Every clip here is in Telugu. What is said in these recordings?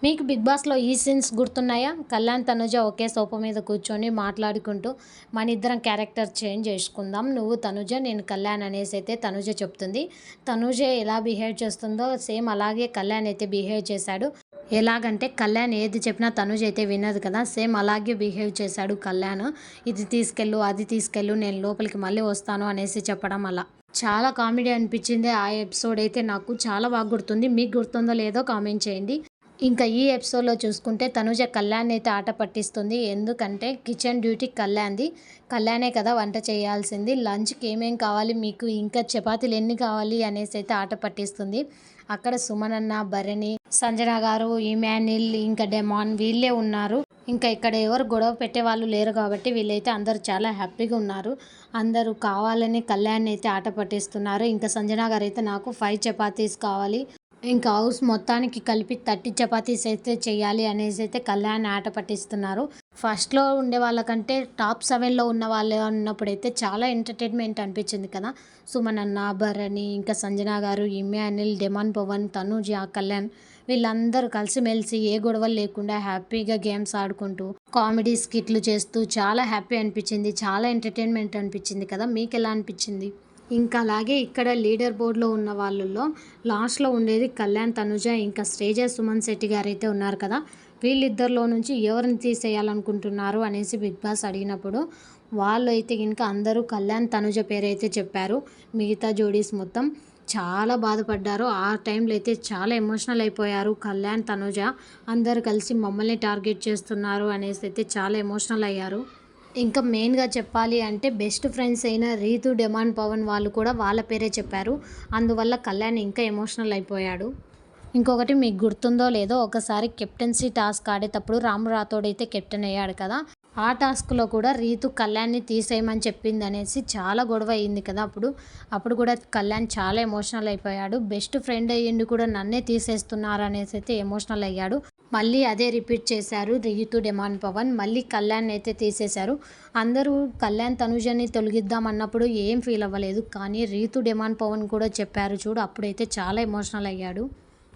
మీకు 'బిగ్ బాస్'లో ఈ సీన్స్ గుర్తున్నాయా? కళ్యాణ్, తనుజ ఒకే సోఫా మీద కూర్చొని మాట్లాడుకుంటూ మనిద్దరం క్యారెక్టర్ చేంజ్ చేసుకుందాం. నువ్వు తనుజ, నేను కళ్యాణ్ అనేసైతే తనుజ చెప్తుంది. తనుజ ఎలా బిహేవ్ చేస్తుందో సేమ్ అలాగే కళ్యాణ్ అయితే బిహేవ్ చేశాడు. ఎలాగంటే కళ్యాణ్ ఏది చెప్పినా తనుజ అయితే వినదు కదా! సేమ్ అలాగే బిహేవ్ చేశాడు కళ్యాణ్. ఇది తీసుకెళ్ళు, అది తీసుకెళ్ళు, నేను లోపలికి మళ్ళీ వస్తాను అనేసి చెప్పడం అలా. చాలా కామెడీ అనిపించింది. ఆ ఎపిసోడ్ అయితే నాకు చాలా బాగా గుర్తుంది. మీకు గుర్తుందో లేదో కామెంట్ చేయండి. ఇంకా ఈ ఎపిసోడ్‌లో చూసుకుంటే తనుజ కళ్యాణ్‌ని అయితే ఆట పట్టిస్తుంది. ఎందుకంటే కిచెన్ డ్యూటీ కళ్యాణ్‌ది. కళ్యాణే కదా వంట చేయాల్సింది. లంచ్‌కి ఏమేం కావాలి మీకు, ఇంకా చపాతీలు ఎన్ని కావాలి అనేసి అయితే ఆట పట్టిస్తుంది. అక్కడ సుమనన్న, భరణి, సంజన గారు, ఇమాన్యుల్, ఇంకా డెమాన్ వీళ్ళే ఉన్నారు. ఇంకా ఇక్కడ ఎవరు గొడవ పెట్టేవాళ్ళు లేరు కాబట్టి వీళ్ళైతే అందరూ చాలా హ్యాపీగా ఉన్నారు. అందరూ కావాలని కళ్యాణ్‌ని అయితే ఆట పట్టిస్తున్నారు. ఇంకా సంజన గారైతే నాకు 5 చపాతీస్ కావాలి, ఇంకా హౌస్ మొత్తానికి కలిపి 30 చపాతీస్ అయితే చేయాలి అనేసి అయితే కళ్యాణ్ ఆట పట్టిస్తున్నారు. ఫస్ట్‌లో ఉండే వాళ్ళకంటే టాప్ 7లో ఉన్న వాళ్ళు అన్నప్పుడైతే చాలా ఎంటర్టైన్మెంట్ అనిపించింది కదా! సుమనన్న, భరణి, ఇంకా సంజన గారు, ఇమ్మాన్యుల్, డెమాన్ పవన్, తనుజ, కళ్యాణ్ వీళ్ళందరూ కలిసిమెలిసి ఏ గొడవలు లేకుండా హ్యాపీగా గేమ్స్ ఆడుకుంటూ, కామెడీ స్కిట్లు చేస్తూ చాలా హ్యాపీ అనిపించింది. చాలా ఎంటర్టైన్మెంట్ అనిపించింది కదా! మీకెలా అనిపించింది? ఇంకా అలాగే ఇక్కడ లీడర్ బోర్డ్‌లో ఉన్న వాళ్ళల్లో లాస్ట్‌లో ఉండేది కళ్యాణ్, తనుజ, ఇంకా శ్రేజ సుమన్ శెట్టి గారైతే ఉన్నారు కదా! వీళ్ళిద్దరిలో నుంచి ఎవరిని తీసేయాలనుకుంటున్నారు అనేసి బిగ్ బాస్ అడిగినప్పుడు వాళ్ళైతే గనుక అందరూ కళ్యాణ్, తనుజ పేరైతే చెప్పారు. మిగతా జోడీస్ మొత్తం చాలా బాధపడ్డారు. ఆ టైంలో అయితే చాలా ఎమోషనల్ అయిపోయారు. కళ్యాణ్, తనుజ అందరూ కలిసి మమ్మల్ని టార్గెట్ చేస్తున్నారు అనేసి అయితే చాలా ఎమోషనల్ అయ్యారు. ఇంకా మెయిన్‌గా చెప్పాలి అంటే బెస్ట్ ఫ్రెండ్స్ అయిన రీతు, డెమాన్ పవన్ వాళ్ళు కూడా వాళ్ళ పేరే చెప్పారు. అందువల్ల కళ్యాణ్ ఇంకా ఎమోషనల్ అయిపోయాడు. ఇంకొకటి మీకు గుర్తుందో లేదో ఒకసారి కెప్టెన్సీ టాస్క్ ఆడేటప్పుడు రాము రాథోడ్ అయితే కెప్టెన్ అయ్యాడు కదా! ఆ టాస్క్‌లో కూడా రీతు కళ్యాణ్‌ని తీసేయమని చెప్పిందనేసి చాలా గొడవ అయింది కదా! అప్పుడు కూడా కళ్యాణ్ చాలా ఎమోషనల్ అయిపోయాడు. బెస్ట్ ఫ్రెండ్ అయ్యుండి కూడా నన్నే తీసేస్తున్నారు అనేసి అయితే ఎమోషనల్ అయ్యాడు. మళ్ళీ అదే రిపీట్ చేశారు రీతు, డెమాన్ పవన్. మళ్ళీ కళ్యాణ్ అయితే తీసేశారు. అందరూ కళ్యాణ్, తనుజని తొలగిద్దాం అన్నప్పుడు ఏం ఫీల్ అవ్వలేదు. కానీ రీతు, డెమాన్ పవన్ కూడా చెప్పారు చూడు, అప్పుడైతే చాలా ఎమోషనల్ అయ్యాడు.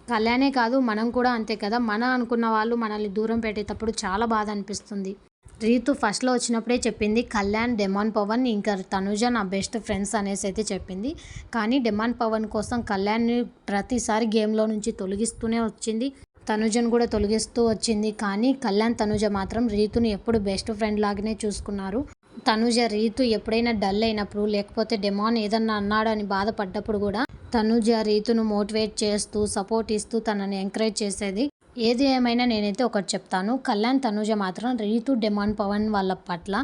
కళ్యాణే కాదు మనం కూడా అంతే కదా! అనుకున్న వాళ్ళు మనల్ని దూరం పెట్టేటప్పుడు చాలా బాధ అనిపిస్తుంది. రీతు ఫస్ట్‌లో వచ్చినప్పుడే చెప్పింది కళ్యాణ్, డెమాన్ పవన్ ఇంకా తనుజ నా బెస్ట్ ఫ్రెండ్స్ అనేసి అయితే చెప్పింది. కానీ డెమాన్ పవన్ కోసం కళ్యాణ్‌ని ప్రతిసారి గేమ్‌లో నుంచి తొలగిస్తూనే వచ్చింది. తనుజను కూడా తొలగిస్తూ వచ్చింది. కానీ కళ్యాణ్, తనుజ మాత్రం రీతుని ఎప్పుడు బెస్ట్ ఫ్రెండ్ లాగానే చూసుకున్నారు. తనుజ రీతు ఎప్పుడైనా డల్ అయినప్పుడు, లేకపోతే డెమాన్ ఏదన్నా అన్నాడని బాధపడ్డప్పుడు కూడా తనుజ రీతును మోటివేట్ చేస్తూ, సపోర్ట్ ఇస్తూ తనని ఎంకరేజ్ చేసేది. ఏది ఏమైనా నేనైతే ఒకటి చెప్తాను. కళ్యాణ్, తనుజ మాత్రం రీతు, డెమాన్ పవన్ వాళ్ళ పట్ల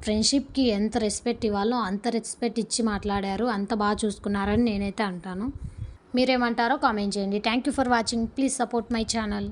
ఫ్రెండ్షిప్‌కి ఎంత రెస్పెక్ట్ ఇవ్వాలో అంత రెస్పెక్ట్ ఇచ్చి మాట్లాడారు. అంత బాగా చూసుకున్నారని నేనైతే అంటాను. మీరేమంటారో కామెంట్ చేయండి. Thank you for watching. Please support my channel.